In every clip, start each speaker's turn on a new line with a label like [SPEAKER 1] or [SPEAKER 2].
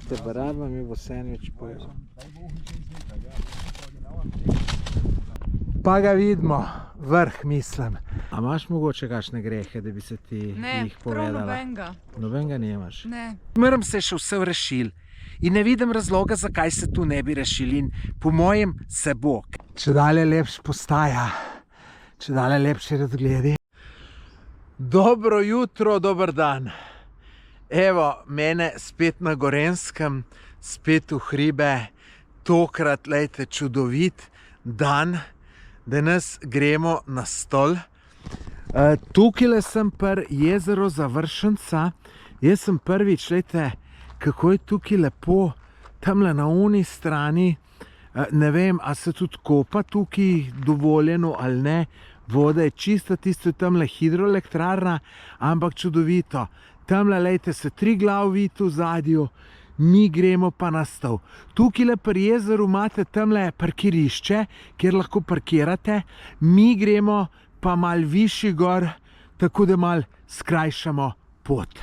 [SPEAKER 1] Lejte, baraba mi bo sandvič pojedel. Pa ga vidimo, vrh mislim. A imaš mogoče kakšne grehe, da bi se ti jih povedala?
[SPEAKER 2] Ne, prav nobenega.
[SPEAKER 1] Nobenega nemaš?
[SPEAKER 2] Ne.
[SPEAKER 1] Moram se še vse rešil in ne vidim razloga, zakaj se tu ne bi rešil in po mojem se bo. Če dalje lepš postaja, če dalje lepši razgledi. Dobro jutro, dober dan. Evo, mene spet na Gorenjskem, spet v hribe, tokrat, lejte, čudovit dan. Danes gremo na stol. Tukaj sem pri jezeru Završenca. Jaz sem prvič, lejte, kako je tukaj lepo, tamle na oni strani. Ne vem, a se tudi kopa tukaj dovoljeno ali ne. Voda je čista, tisto je tamle hidroelektrarna, ampak čudovito. Tamle, lejte, se Triglav vidi v zadju. Mi gremo pa na stol. Tukaj pri jezeru imate tamle parkirišče, kjer lahko parkirate. Mi gremo pa malo višji gor, tako da malo skrajšamo pot.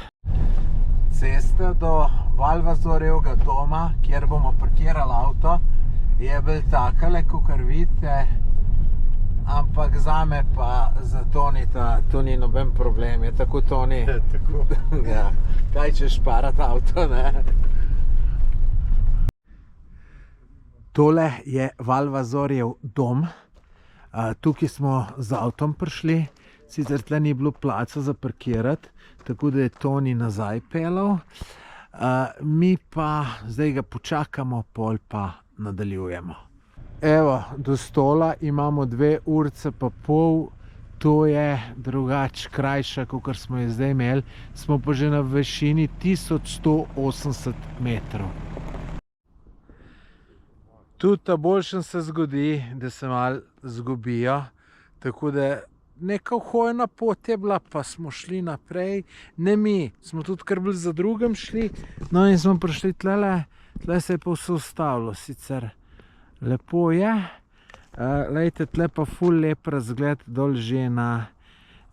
[SPEAKER 1] Cesta do Valvazorjevega doma, kjer bomo parkirali avto, je bolj takale, kakor vidite. Ampak zame pa za Tonita to ni noben problem. Je tako, Toni?
[SPEAKER 3] Tako.
[SPEAKER 1] Ja. Kaj češ parati avto, ne? Tole je Valvazorjev dom. Tukaj smo z avtom prišli. Sicer tle ni bilo placa za parkirati, tako da je Toni nazaj pelal. Mi pa zdaj ga počakamo, pol pa nadaljujemo. Evo, do stola imamo 2 urice pa pol. To je drugače krajša, kot smo jo zdaj imeli. Smo pa že na višini 1180 metrov. Tudi boljšem se zgodi, da se malo zgubijo. Tako da neka hojna pot je bila, pa smo šli naprej. Ne mi, smo tudi kar bolj za drugim šli. No in smo prišli tlele. Tle se je pa vse ustavilo, sicer lepo je. Lejte, tle pa ful lep razgled dol že na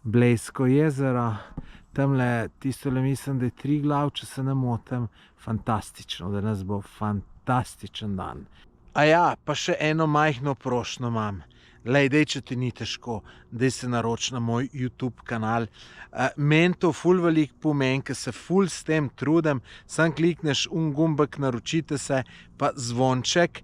[SPEAKER 1] Blejsko jezero. Tamle tistole mislim, da je Triglav, če se ne motim. Fantastično, da nas bo fantastičen dan. A ja, pa še eno majhno prošnjo imam. Lej, dej, če ti ni težko, dej se naroči na moj YouTube kanal. Meni to ful veliko pomeni, ker se ful s tem trudim. Sam klikneš gumbek, naročite se, pa zvonček.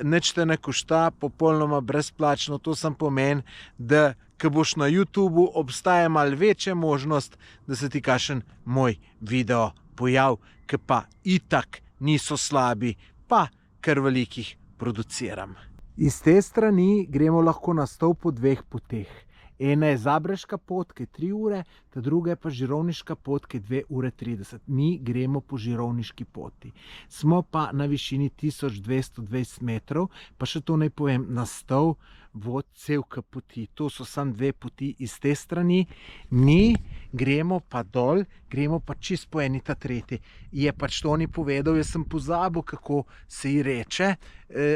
[SPEAKER 1] Nič te ne košta, popolnoma brezplačno. To sam pomeni, da ko boš na YouTubu, obstaja malo večja možnost, da se ti kakšen moj video pojav, ki pa itak niso slabi, pa kar velikih produciram. Iz te strani gremo lahko na stol po 2 poteh. Ena je Zabreška pot, ki je 3 ure, ta druga je pa Žirovniška pot, ki je 2 ure 30. Mi gremo po Žirovniški poti. Smo pa na višini 1220 metrov, pa še to naj povem, na stol vod celka poti. To so samo 2 poti iz te strani. Mi gremo pa dol, gremo pa čist po eni ta tretji. Je pač to ni povedal, jaz sem pozabil, kako se ji reče,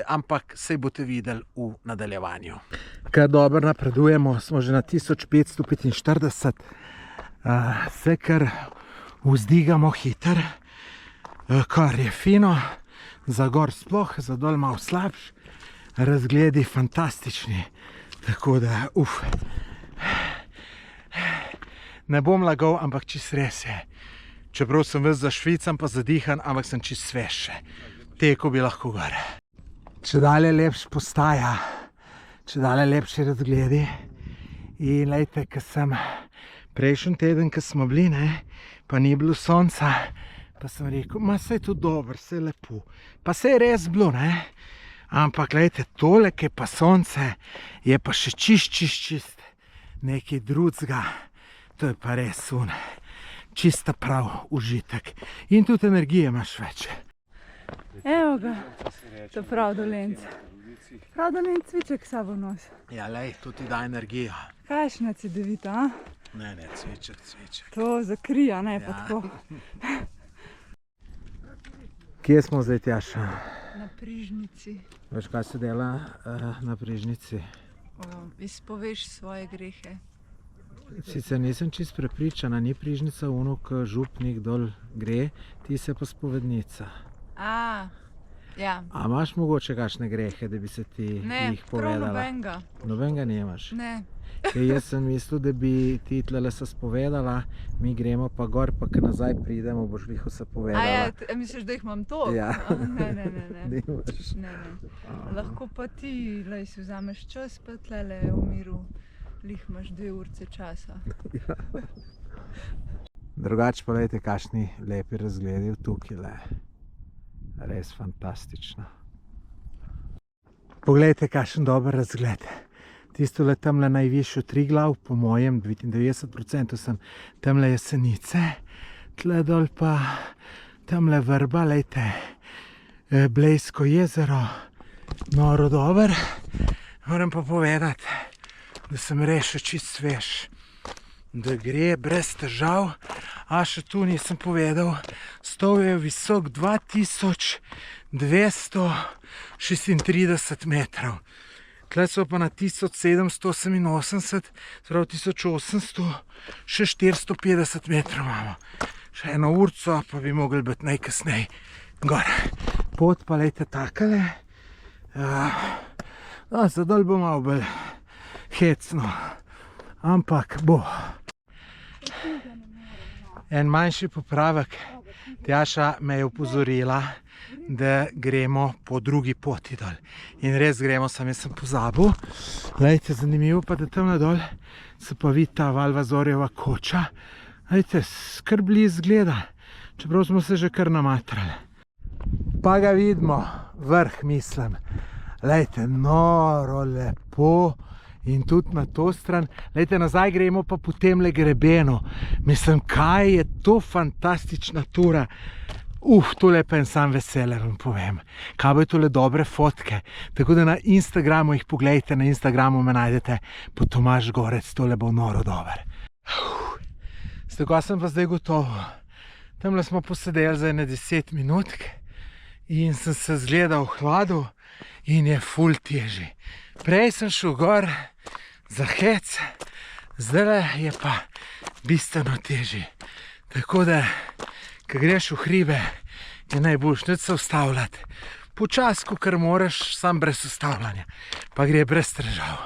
[SPEAKER 1] ampak sej boste videli v nadaljevanju. Kar dobro napredujemo, smo že na 1545. Se kar vzdigamo hiter, kar je fino, za gor sploh, za dol malo slabš. Razgledi fantastični, tako da, ne bom lagal, ampak čist res je. Čeprav sem ves zašvican pa zadihan, ampak sem čist svež. Teko bi lahko gor. Če dalje lepš postaja, če dalje lepši razgledi. In lejte, ko sem prejšnji teden, ko smo bili, ne, pa ni bilo sonca, pa sem rekel, ma saj je to dobro, saj je lepo. Pa saj je res bilo, ne. Ampak, gledajte, tole, ki je pa sonce, je pa še čist nekaj drugega. To je pa res čista prav užitek. In tudi energije imaš več.
[SPEAKER 2] Evo ga, to prav Dolenc. Prav Dolenc cviček sabo nos.
[SPEAKER 1] Ja, lej, to ti da energijo.
[SPEAKER 2] Kakšna cedevita, a?
[SPEAKER 1] Ne, cviček.
[SPEAKER 2] To zakrija, ne, pa tako.
[SPEAKER 1] Kje smo zdaj, Tjaša?
[SPEAKER 2] Na Prižnici.
[SPEAKER 1] Veš, kaj se dela na Prižnici?
[SPEAKER 2] Izpoveš svoje grehe.
[SPEAKER 1] Sicer nisem čist prepričana, ni Prižnica ono, ko župnik dol gre, ti se pa spovednica.
[SPEAKER 2] Ja.
[SPEAKER 1] A imaš mogoče kakšne grehe, da bi se ti jih
[SPEAKER 2] prav
[SPEAKER 1] povedala?
[SPEAKER 2] nobenega.
[SPEAKER 1] Nobenega nimaš?
[SPEAKER 2] Ne.
[SPEAKER 1] Ker jaz sem mislil, da bi ti tlele se spovedala, mi gremo pa gor, pa ko nazaj pridemo, boš liho se povedala.
[SPEAKER 2] Misliš, da jih imam toliko?
[SPEAKER 1] Ja.
[SPEAKER 2] Ne.
[SPEAKER 1] Nimaš.
[SPEAKER 2] Ne. Lahko pa ti, lej, si vzameš čas, pa tlele v miru. Lih imaš 2 urce časa.
[SPEAKER 1] Drugače pa lejte, kakšni lepi razgledi tukaj le. Res fantastično. Poglejte, kakšen dober razgled. Tisto le tamle najvišjo Triglav, po mojem 99% sem tamle Jesenice, tle dol pa tamle Vrba, lejte, Blejsko jezero, noro dober. Moram pa povedati, da sem res še čist svež, da gre brez težav, a še tu nisem povedal, stol je visok 2236 metrov. Tle so pa na 1788, prav 1800, še 450 metrov imamo. Še 1 urco, pa bi mogli biti najkasneje gor. Pot pa lejte takale. Zadol bo malo bolj hecno, ampak bo. En manjši popravek. Tjaša me je opozorila, da gremo po drugi poti dol. In res gremo, sam jaz sem pozabil. Lejte, zanimivo pa, da tam dol se pa vidi ta Valvazorjeva koča. Lejte, kar blizu gleda, čeprav smo se že kar namatrali. Pa ga vidimo, vrh mislim. Lejte, noro lepo. In tudi na to stran, lejte, nazaj gremo pa po temle grebenu. Mislim, kaj je to fantastična tura. Tole pa en sam vesele vam povem. Kaj bo je tole dobre fotke. Tako da na Instagramu jih pogledajte, na Instagramu me najdete po Tomaž Gorec, tole bo noro dober. Tako sem pa zdaj gotov. Tamle smo posedeli za ene 10 minutk in sem se zgledal v hladu in je ful težji. Prej sem šel gor za hec, zdaj je pa bistveno težji. Tako da, ko greš v hribe, je najboljše nič se ustavljati. Počas, kakor moraš, sam brez ustavljanja. Pa gre brez težav.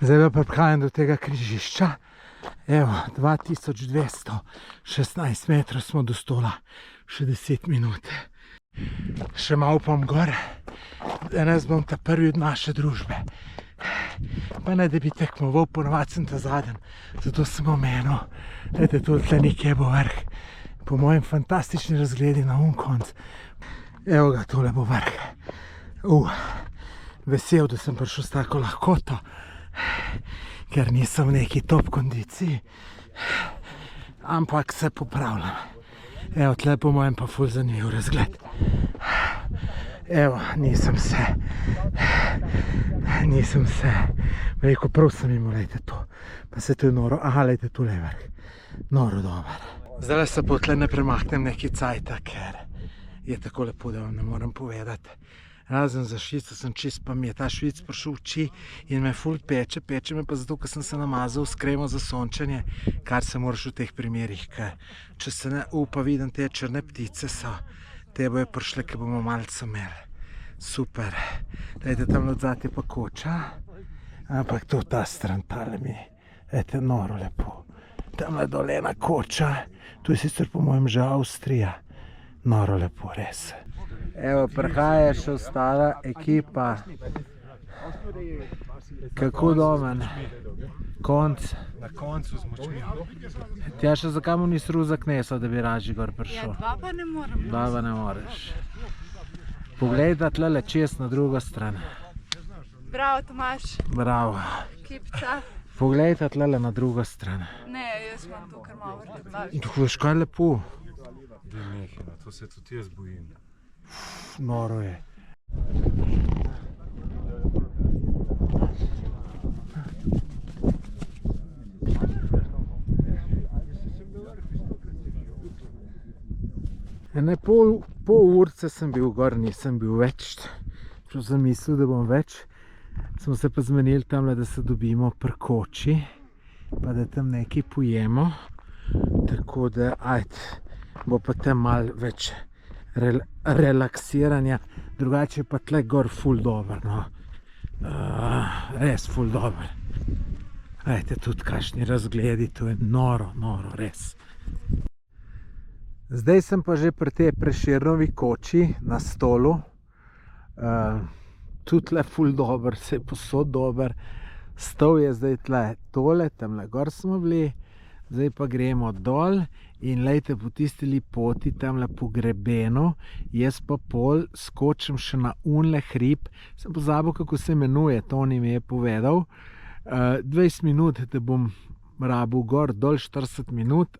[SPEAKER 1] Zdaj pa prihajam do tega križišča. Evo, 2216 metrov smo do stola, še 10 minut. Še malo pom gor, danes bom ta prvi od naše družbe. Pa ne, da bi tekmoval, ponovadi sem ta zadnji, zato sem omenil, da tle nekje bo vrh. Po mojem fantastični razgledi na konc. Evo ga, tole bo vrh. Vesel, da sem prišel s tako lahkoto, ker nisem v neki top kondiciji, ampak se popravljam. Evo, tle po mojem pa ful zanimiv razgled. Evo, nisem se, veliko prav sem imel, lejte to, pa se to je noro, lejte tule je vrh, noro dober. Zdaj se pa tle ne premaknem neki cajta, ker je tako lepo, da vam ne moram povedati. Razen za Švico sem čist, pa mi je ta Švic prišel v oči in me ful peče me pa zato, ker sem se namazal s kremo za sončenje, kar se moraš v teh primerih, ker če se ne upa vidim, te črne ptice so, te bojo prišle, ki bomo malce imeli. Super. Dajte, tam odzad je pa koča, ampak to ta stran, tale mi, dajte, noro lepo. Tamle dole ena koča, tu je sicer po mojem že Avstrija, noro lepo, res. Evo, prihaja še ostala ekipa. Kako domen. Konc.
[SPEAKER 3] Na koncu smo čuli.
[SPEAKER 1] Tjaša, zakaj mu nisi ruzak nesel, da bi Raži gor prišel?
[SPEAKER 2] Dva pa ne morem.
[SPEAKER 1] Dva pa ne moreš. Poglejte tlele čez na drugo stran.
[SPEAKER 2] Bravo, Tomaž.
[SPEAKER 1] Bravo.
[SPEAKER 2] Kipca.
[SPEAKER 1] Poglejte tlele na drugo stran.
[SPEAKER 2] Ne, jaz imam to, kar malo vrteti.
[SPEAKER 1] Veš, kaj je lepo?
[SPEAKER 3] Dej nehaj, to se tudi jaz bojim.
[SPEAKER 1] Noro je. Ene pol urce sem bil gor, nisem bil več. Čeprav sem mislil, da bom več. Smo se pa zmenili tamle, da se dobimo pri koči, pa da tam nekaj pojemo. Tako da, bo pa tam malo več relaksiranja. Drugače pa tle gor ful dober, no. Res ful dober. Ajte, tudi kakšni razgledi, to je noro, res. Zdaj sem pa že pri tej Prešernovi koči na Stolu. Tudi tle ful dober, se je posod dober. Stol je zdaj tle tole, tamle gor smo bili. Zdaj pa gremo dol in lejte, po tisti poti tamle po grebenu, jaz pa pol skočim še na unle hrib. Sem pozabil, kako se imenuje, Toni mi je povedal. 20 minut, da bom rabil gor, dol 40 minut,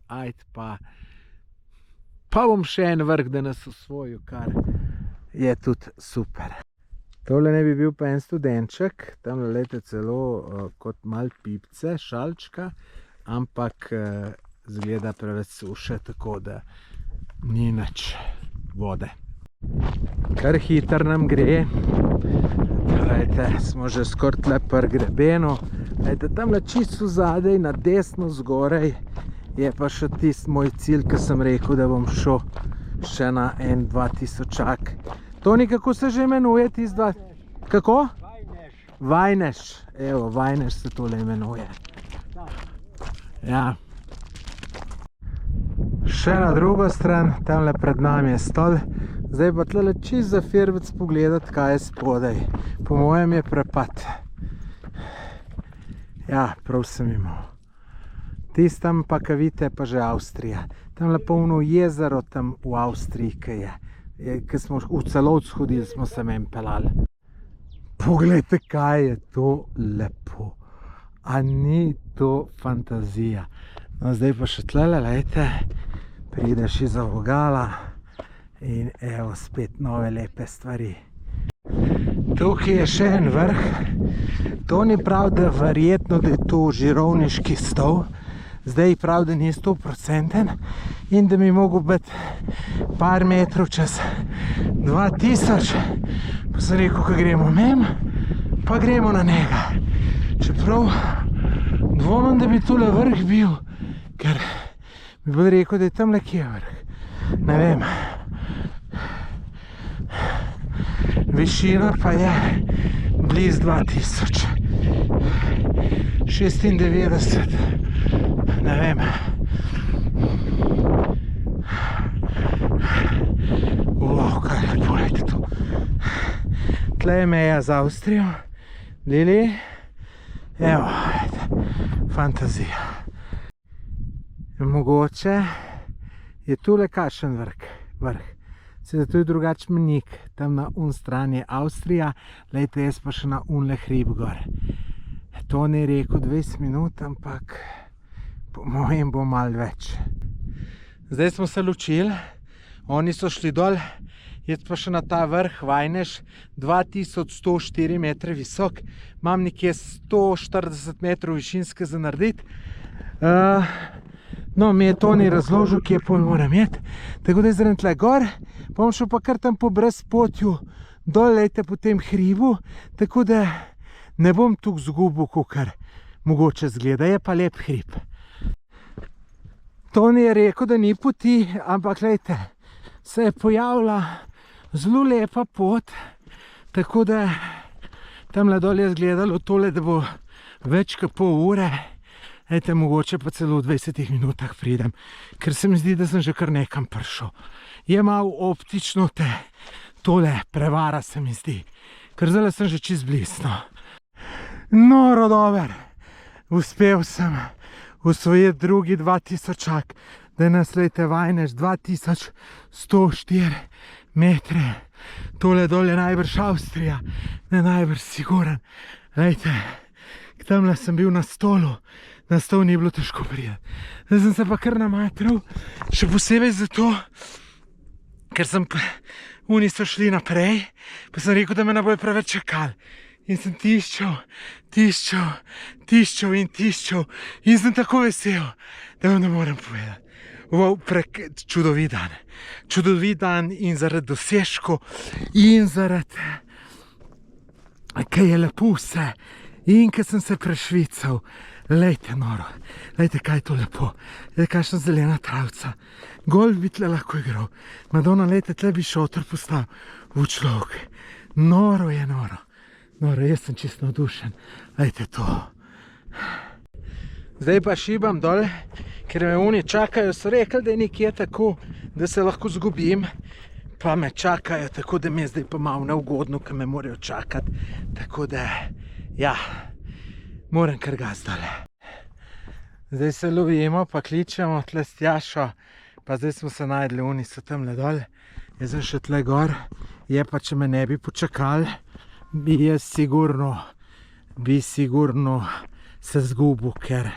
[SPEAKER 1] pa bom še en vrh, da nas osvojil, kar je tudi super. Tole ne bi bil pa en studenček, tamle lejte celo kot mal pipce, šalčka, ampak zgleda preveč suše, tako da ni nič vode. Kar hitro nam gre. Glejte, smo že skoraj tle pri grebenu. Glejte, tamle čisto zadaj, na desno zgoraj, je pa še tisti moj cilj, ki sem rekel, da bom šel še na 2000-ak. Toni, kako se že imenuje tisti dva? Kako? Vajnež. Evo, Vajnež se tole imenuje. Ja. Še na drugo stran, tamle pred nami je Stol. Zdaj pa tle čisto za firbec pogledati, kaj je spodaj. Po mojem je prepad. Ja, prav sem imel. Tistam pa, ka vidite, pa že Avstrija. Tamle polno jezero tam v Avstriji, ki smo v Celovc hodili, smo se men pelali. Poglejte, kaj je to lepo. A ni to fantazija? No, zdaj pa še tlele, lejte, prideš iz vogala in evo, spet nove lepe stvari. Tukaj je še en vrh. Toni pravi, da verjetno, da je to žirovniški stol. Zdaj pravi, da ni 100% in da mi mogo biti par metrov čez 2000. Pa sem rekel, ko gremo mem, pa gremo na njega. Čeprav dvomim, da bi tole vrh bil, ker bi bolj rekel, da je tam nekje vrh. Ne vem. Višina pa je bliz 2000. 96. Ne vem. Kaj lepo je to. Tle je meja z Avstrijo. Lili. Evo, fantazija. Mogoče je tule kakšen vrh. Sedaj to je drugačen menik. Tam na strani je Avstrija. Lejte, jaz pa še na unle hrib gor. To ne je rekel 20 minut, ampak po mojem bo malo več. Zdaj smo se ločili. Oni so šli dol. Jaz pa še na ta vrh, Vajnež, 2104 metre visok. Imam nekje 140 metrov višinske za narediti. No, mi je Toni razložil, kje pol moram iti. Tako da zdaj tle gor, pa bom šel pa kar tam po brezpotju dol, lejte, po tem hribu. Tako da ne bom tukaj zgubil, kakor mogoče zgleda. Je pa lep hrib. Toni je rekel, da ni poti, ampak lejte, se je pojavila zelo lepa pot. Tako da tamle dol je zgledalo tole, da bo več kot pol ure. Ejte, mogoče pa celo v 20 minutah pridem, ker se mi zdi, da sem že kar nekam prišel. Je malo optično tole prevara, se mi zdi, ker zdaj sem že čist blizu. Noro dober, uspel sem osvojiti drugi 2000-ak, da nas lejte Vajnež 2104 metre. Tole dol je najbrž Avstrija, ne najbrž siguren. Lejte, tamle sem bil na Stolu. Na Stol ni bilo težko priti. Zdaj sem se pa kar namatral, še posebej zato, ker oni so šli naprej, pa sem rekel, da me ne bojo preveč čakali. In sem tiščal in sem tako vesel, da vam ne morem povedati. Čudovit dan. Čudovit dan in zaradi dosežkov in zaradi kaj je lepo vse. In ko sem se prešvical, lejte noro, lejte, kaj je to lepo. Lejte, kakšna zelena travca. Golf bi tle lahko igral. Madonna, lejte, tle bi šotor postavil v človek. Noro je noro. Noro, jaz sem čisto navdušen. Lejte to. Zdaj pa šibam dol, ker me oni čakajo. So rekli, da je nekje tako, da se lahko zgubim. Pa me čakajo, tako da mi je zdaj pa malo neugodno, ker me morajo čakati. Tako da, ja, moram kar gas dole. Zdaj se lovimo, pa kličemo tle s Tjašo, pa zdaj smo se najdli, oni so tamle dol. Jaz sem še tle gor, je pa, če me ne bi počakali, bi sigurno se zgubil, ker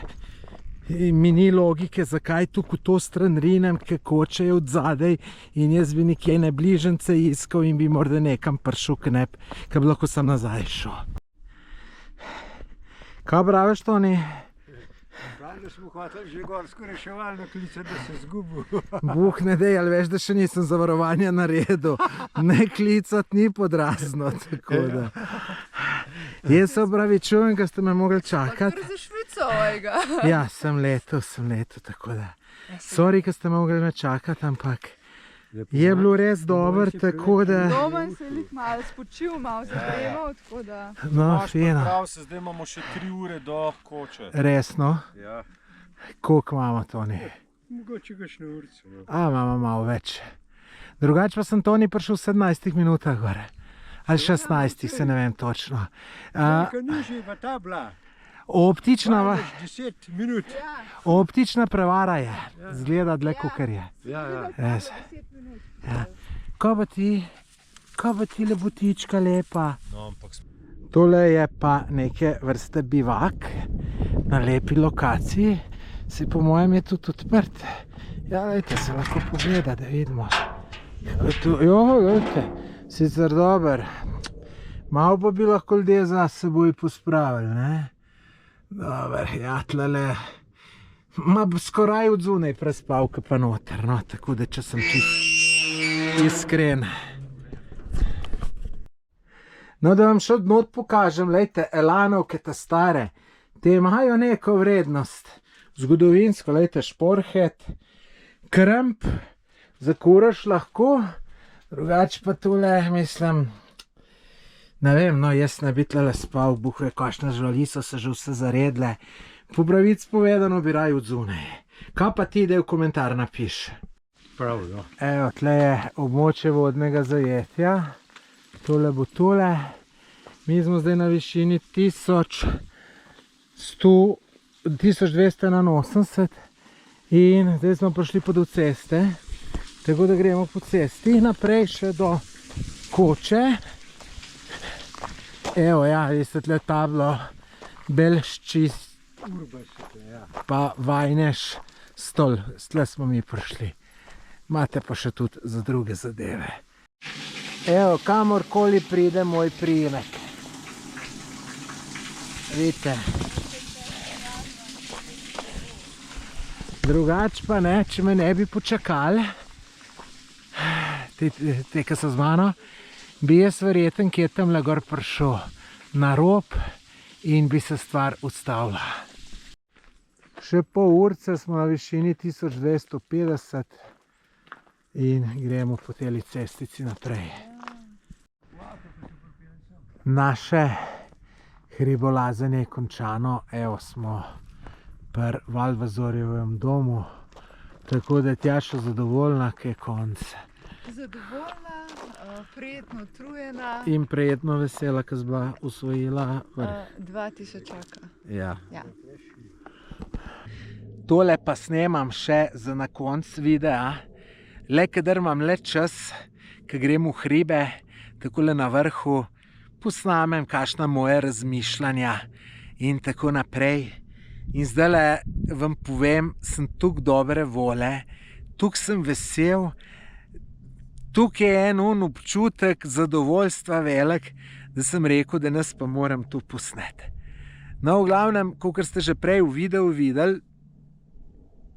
[SPEAKER 1] mi ni logike, zakaj tukaj v to stran rinem, ker koče je od zadaj in jaz bi nekje na bližnjice iskal in bi morda nekam prišel, ker bi lahko sem nazaj šel. Kaj praviš, Toni?
[SPEAKER 4] Pravim, da smo hoteli že gorsko reševalno klicati, da se zgubil.
[SPEAKER 1] Buh ne dej, ali veš, da še nisem zavarovanja naredil. Ne klicati ni podrazno, tako da. Jaz se opravičujem, ker ste me mogli čakati.
[SPEAKER 2] Kar za Švico, ojga.
[SPEAKER 1] Ja, sem letel, tako da. Sorry, ker ste mogli me čakati, ampak je bilo res dobro, tako da.
[SPEAKER 2] Doma se je malo spočil, malo zadremal, tako da.
[SPEAKER 1] No, fino.
[SPEAKER 3] Prav se, zdaj imamo še 3 ure do koče.
[SPEAKER 1] Resno?
[SPEAKER 3] Ja.
[SPEAKER 1] Koliko imamo, Toni?
[SPEAKER 4] Mogoče kakšno urico.
[SPEAKER 1] Imamo malo več. Drugače pa sem Toni prišel v 17 minutah gore. Ali 16, se ne vem točno.
[SPEAKER 4] Nekaj nižje pa ta bila.
[SPEAKER 1] Optična
[SPEAKER 4] 10 minut.
[SPEAKER 1] optična prevara je. Zgleda dlje, kakor je. Res. Kaj pa ti lepotička lepa?
[SPEAKER 3] No, ampak
[SPEAKER 1] Tole je pa neke vrste bivak na lepi lokaciji. Si po mojem je tudi odprt. Ja, lejte, se lahko pogleda, da vidimo. Jo, lejte, sicer dober. Malo pa bi lahko ljudje za seboj pospravili, ne? Dober, ja, tlele. Ma skoraj od zunaj prespal, ka pa noter, no, tako da če sem čist iskren. No, da vam še odnot pokažem, lejte, elanovke ta stare, te imajo neko vrednost. Zgodovinsko, lejte, šporhet, krmp, zakuraš lahko, drugače pa tule, mislim, ne vem, no, jaz ne bi tlele spal, Bog ve, kakšne živali so se že vse zaredle. Po pravici povedano bi raj od zunaj. Kaj pa ti, da v komentar napiš?
[SPEAKER 4] Prav, no.
[SPEAKER 1] Evo, tle je območje vodnega zajetja. Tole bo tole. Mi smo zdaj na višini 1281 in zdaj smo prišli pa do ceste. Tako da gremo po cesti naprej še do koče. Evo, ja, veste, tle tablo Belšči pa Vajneš stol. Tle smo mi prišli. Imate pa še tudi za druge zadeve. Evo, kamorkoli pride moj priimek. Vidite. Drugač pa ne, če me ne bi počakali, te, ki so z mano, bi jaz verjeten, ki je tamle gor prišel na rob in bi se stvar ustavila. Še pol urce smo na višini 1250 in gremo po teli cestici naprej. Naše hribolazenje je končano, evo smo pri Valvazorjevem domu, tako da je Tjaša zadovoljna, kaj je konc.
[SPEAKER 2] Zadovoljna, prijetno utrujena.
[SPEAKER 1] In prijetno vesela, ko zba usvojila vrh.
[SPEAKER 2] 2000.
[SPEAKER 1] Ja.
[SPEAKER 2] Ja.
[SPEAKER 1] Tole pa snemam še za na konc videa. Le kadar imam le čas, ko grem v hribe, takole na vrhu, posnamem kakšna moje razmišljanja in tako naprej. In zdajle vam povem, sem tuk dobre vole, tuk sem vesel, tuk je en občutek zadovoljstva velik, da sem rekel, da nas pa moram tu posneti. No, v glavnem, kakor ste že prej v videu videli,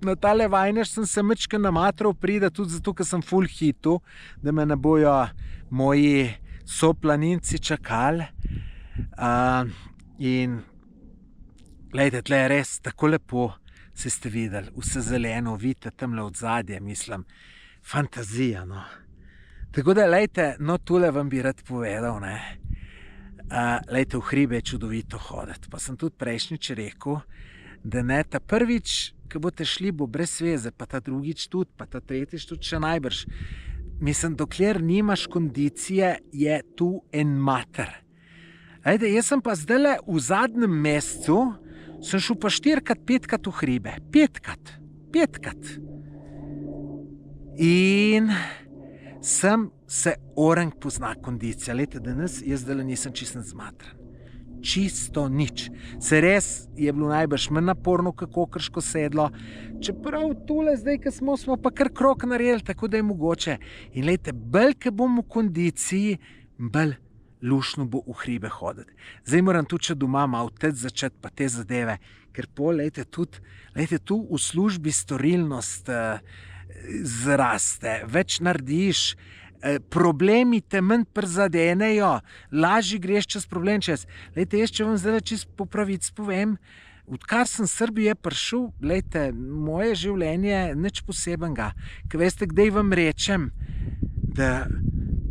[SPEAKER 1] na tale Vajneš sem se majčkeno namatral priti, tudi zato, ker sem ful hitu, da me ne bojo moji soplaninci čakali. In glejte, tle je res tako lepo, se ste videli, vse zeleno, vidite tamle od zadje, mislim, fantazija, no. Tako da, glejte, no, tule vam bi rad povedal, ne. Glejte, v hribe je čudovito hoditi. Pa sem tudi prejšnjič rekel, da ne, ta prvič, ko boste šli, bo brez veze, pa ta drugič tudi, pa ta tretjič tudi še najbrž. Mislim, dokler nimaš kondicije, je tu en mater. Glejte, jaz sem pa zdajle v zadnjem mesecu, sem šel pa 4-krat, 5-krat v hribe. 5-krat. In sem se orang pozna kondicija. Glejte, danes jaz zdajle nisem čisto zmatran. Čisto nič. Se res je bilo najbrž manj naporno, kako krško sedlo. Čeprav tole zdaj, ko smo pa kar krok naredili, tako da je mogoče. In glejte, bolj, ko bom v kondiciji, bolj lušno bo v hribe hoditi. Zdaj moram tudi, če doma malo začeti pa te zadeve, ker glejte, tudi tu v službi storilnost zraste, več narediš, problemi te manj prizadenejo, lažje greš čez problem čez. Glejte, jaz če vam zdaj čisto po pravici povem, odkar sem Srbije prišel, glejte, moje življenje nič posebenega. Ker veste, kdaj vam rečem, da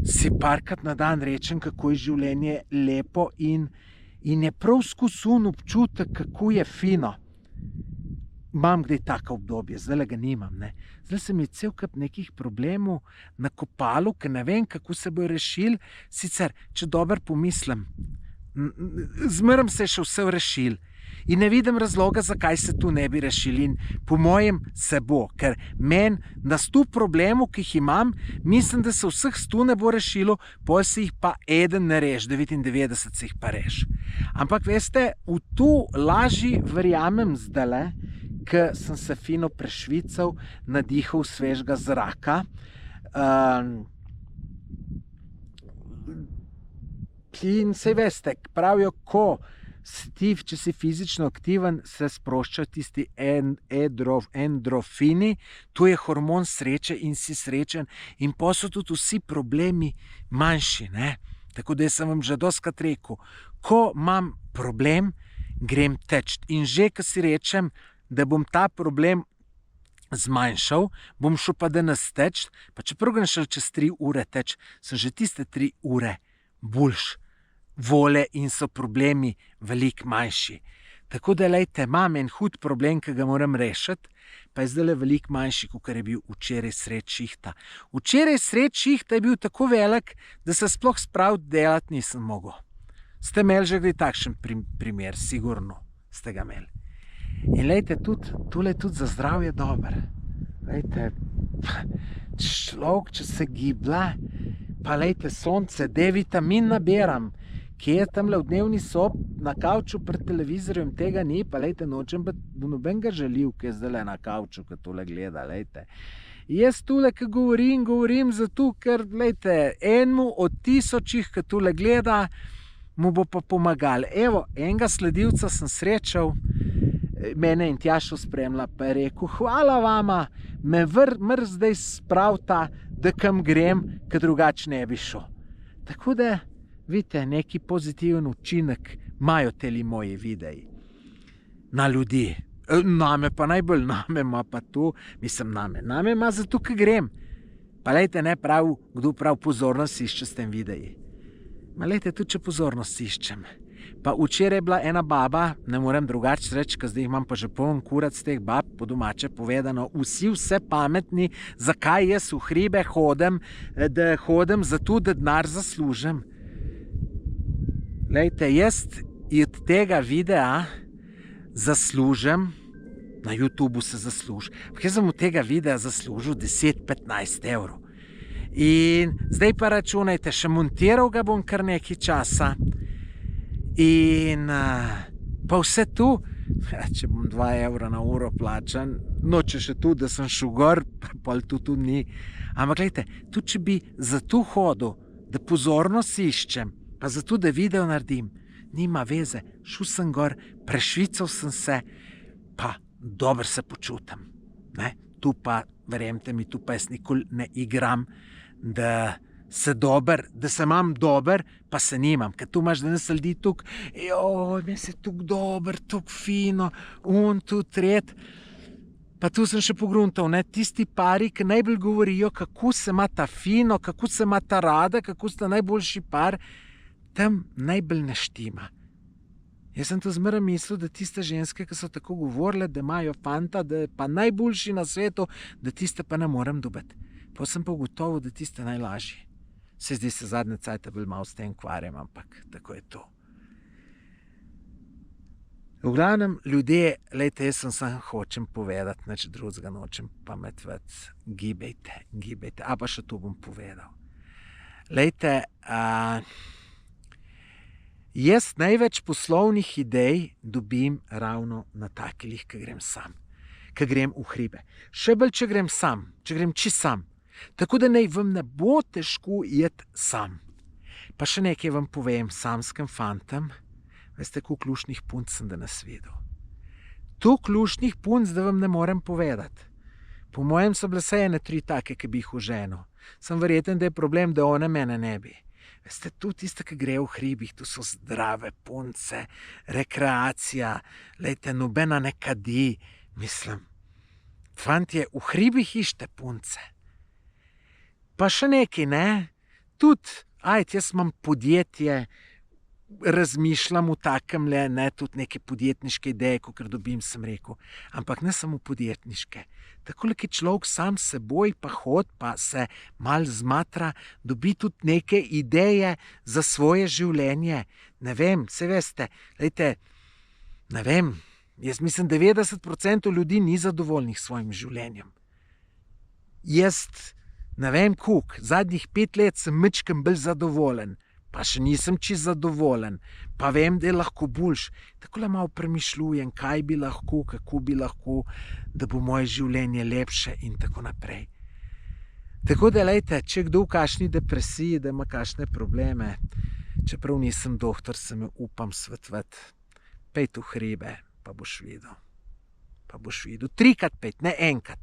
[SPEAKER 1] si parkrat na dan rečem, kako je življenje lepo in je prav skusun občutek, kako je fino. Imam kdaj tako obdobje, zdaj ga nimam, ne. Zdaj se mi je cel kup nekih problemov nakopalo, ker ne vem, kako se bojo rešili, sicer, če dobro pomislim, zmeraj se je še vse rešil. In ne vidim razloga, zakaj se tu ne bi rešili. In po mojem se bo, ker meni na 100 problemov, ki jih imam, mislim, da se vseh 100 ne bo rešilo, pol se jih pa eden ne reši, 99 se jih pa reši. Ampak veste, v to lažje verjamem zdajle, ker sem se fino prešvical, nadihal svežega zraka. In saj veste, pravijo, če si fizično aktiven, se sproščajo tisti endorfini, to je hormon sreče in si srečen in pa so tudi vsi problemi manjši, ne. Tako da jaz sem vam že dostikrat rekel, ko imam problem, grem teč. In že, ko si rečem, da bom ta problem zmanjšal, bom šel pa danes teč, pa čeprav grem šel čez 3 ure teč, sem že tiste 3 ure boljš vole in so problemi veliko manjši. Tako da, lejte, imam en hud problem, ki ga moram rešiti, pa je zdajle veliko manjši, kakor je bil včeraj sred šihta. Včeraj sred šihta je bil tako velik, da se sploh spraviti delati nisem mogel. Ste imeli že kdaj takšen primer, sigurno ste ga imeli. In lejte, tole je tudi za zdravje dober. Lejte, človek, če se giblja, pa lejte, sonce, D-vitamin naberam, kje je tamle v dnevni sob, na kavču pred televizorjem tega ni, pa lejte, nočem pa do nobenega žalil, ki je zdajle na kavču, ki tole gleda, lejte. Jaz tule, ki govorim zato, ker, lejte, enemu od 1000, ki tole gleda, mu bo pa pomagal. Evo, enega sledilca sem srečal, mene in Tjašo spremlja, pa je rekel, hvala vama, me zdaj spravta, da kam grem, ker drugače ne bi šel. Tako da, vidite, neki pozitiven učinek imajo teli moji videi na ljudi. Name pa najbolj, name ima pa to, mislim name ima zato, ker grem. Pa lejte, ne prav, kdo prav pozornost išče s tem videi. Ma lejte, tudi če pozornost iščem. Pa včeraj je bila ena baba, ne morem drugače reči, ker zdaj imam pa že poln kurac teh bab, po domače povedano, vse pametni, zakaj jaz v hribe hodim, da hodim zato, da denar zaslužim. Lejte, jaz od tega videa zaslužim, na YouTubu se zasluži, jaz sem od tega videa zaslužil 10-15 evrov. In zdaj pa računajte, še montiral ga bom kar nekaj časa. In pa vse tu, če bom 2 evra na uro plačan, no če še tu, da sem šel gor, pa tu ni. Ampak gledajte, tudi če bi za to hodil, da pozornost iščem, pa zato, da video naredim, nima veze, šel sem gor, prešvical sem se, pa dobro se počutim. Tu pa, verjemite mi, tu pa jaz nikoli ne igram, da se dober, da se imam dober, pa se nimam. Ker tu imaš danes ljudi tukaj, joj, meni se tukaj dober, tukaj fino, tu tret. Pa tu sem še pogruntal, ne, tisti pari, ki najbolj govorijo, kako se ima ta fino, kako se ima ta rada, kako sta najboljši par, tam najbolj ne štima. Jaz sem to zmeraj mislil, da tiste ženske, ki so tako govorile, da imajo fanta, da je pa najboljši na svetu, da tiste pa ne morem dobiti. Pa sem pa ugotovil, da tiste najlažji. Se zdi se zadnje cajte bolj malo s tem kvarjem, ampak tako je to. V glavnem, ljudje, lejte, jaz sem hočem povedati, nič drugega nočem pametvati, gibajte, a pa še to bom povedal. Lejte, jaz največ poslovnih idej dobim ravno na takih, ki grem sam, ki grem v hribe. Še bolj, če grem sam, če grem čisto sam. Tako da naj vam ne bo težko iti sam. Pa še nekaj vam povem, samskim fantom, veste, koliko luštnih punc sem danes videl. Toliko luštnih punc, da vam ne morem povedati. Po mojem so bile vse ene 3 take, ki bi jih oženil. Sem verjeten, da je problem, da one mene ne bi. Veste, tu tiste, ki grejo v hribih, tu so zdrave punce, rekreacija, lejte, nobena ne kadi, mislim. Fantje, v hribih iščete punce. Pa še nekaj, ne? Tudi, jaz imam podjetje, razmišljam v takem le, ne, tudi neke podjetniške ideje, kakor dobim, sem rekel. Ampak ne samo podjetniške. Tako ki človek sam s seboj pa hod, pa se mal zmatra, dobi tudi neke ideje za svoje življenje. Ne vem, saj veste, lejte, ne vem, jaz mislim, 90% ljudi ni zadovoljnih s svojim življenjem. Jaz ne vem koliko, zadnjih 5 let sem mičkem bolj zadovoljen, pa še nisem čisto zadovoljen, pa vem, da je lahko boljš. Tako le malo premišljujem, kaj bi lahko, kako bi lahko, da bo moje življenje lepše in tako naprej. Tako da, lejte, če kdo v kakšni depresiji, da ima kakšne probleme, čeprav nisem doktor, se me upam svetovati, pejte v hribe, pa boš videl. Pa boš videl. 3-krat pejte, ne enkrat.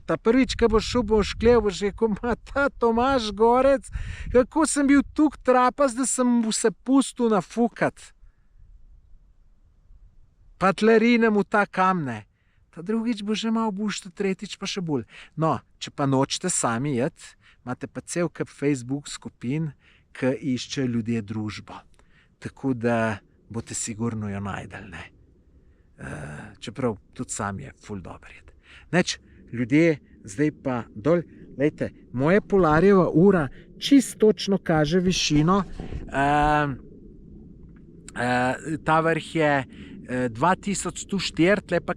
[SPEAKER 1] Ta prvič, ko boš šel, boš šklel, boš rekel, ta Tomaž Gorec, kako sem bil tukaj trapas, da sem se pustil nafukati. Pa tlerinem v ta kamne. Ta drugič bo že malo boljš, ta tretjič pa še bolj. No, če pa nočete sami jet, imate pa cel kup Facebook skupin, ki iščejo ljudje družbo. Tako da boste sigurno jo najdeli, ne. Čeprav tudi sam je ful dober jet. Neč, ljudje, zdaj pa dol, lejte, moja Polarjeva ura čisto točno kaže višino. Ta vrh je 2104, tle pa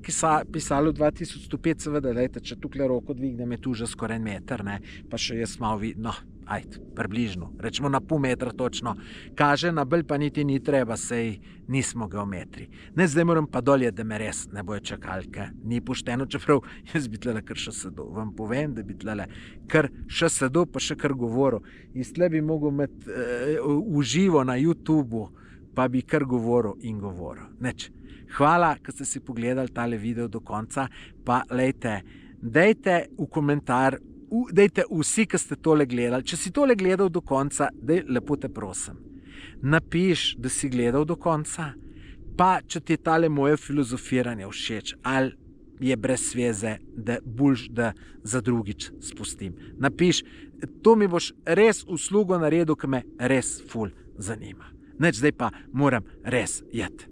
[SPEAKER 1] pisalo 2105, seveda, lejte, če tukaj roko dvignem, je tu že skoraj 1 meter, ne, pa še jaz malo vidno, približno, rečemo na pol metra točno, kaže, na bolj pa niti ni treba, sej nismo geometri. Ne, zdaj moram pa dolje, da me res ne bojo čakalke, ni pošteno, čeprav jaz bi tlele kar še sedel, vam povem, da bi tlele kar še sedel, pa še kar govoril. In tle bi mogel imeti uživo na YouTubeu, pa bi kar govoril in govoril. Neč, hvala, ker ste si pogledali tale video do konca, pa lejte, dajte v komentar, dajte vsi, ki ste tole gledali, če si tole gledal do konca, daj, lepo te prosim, napiš, da si gledal do konca, pa če ti je tale moje filozofiranje všeč, ali je brez sveze, da boljš, da za drugič spustim. Napiš, to mi boš res uslugo naredil, ki me res ful zanima. Neč, zdaj pa moram res jet.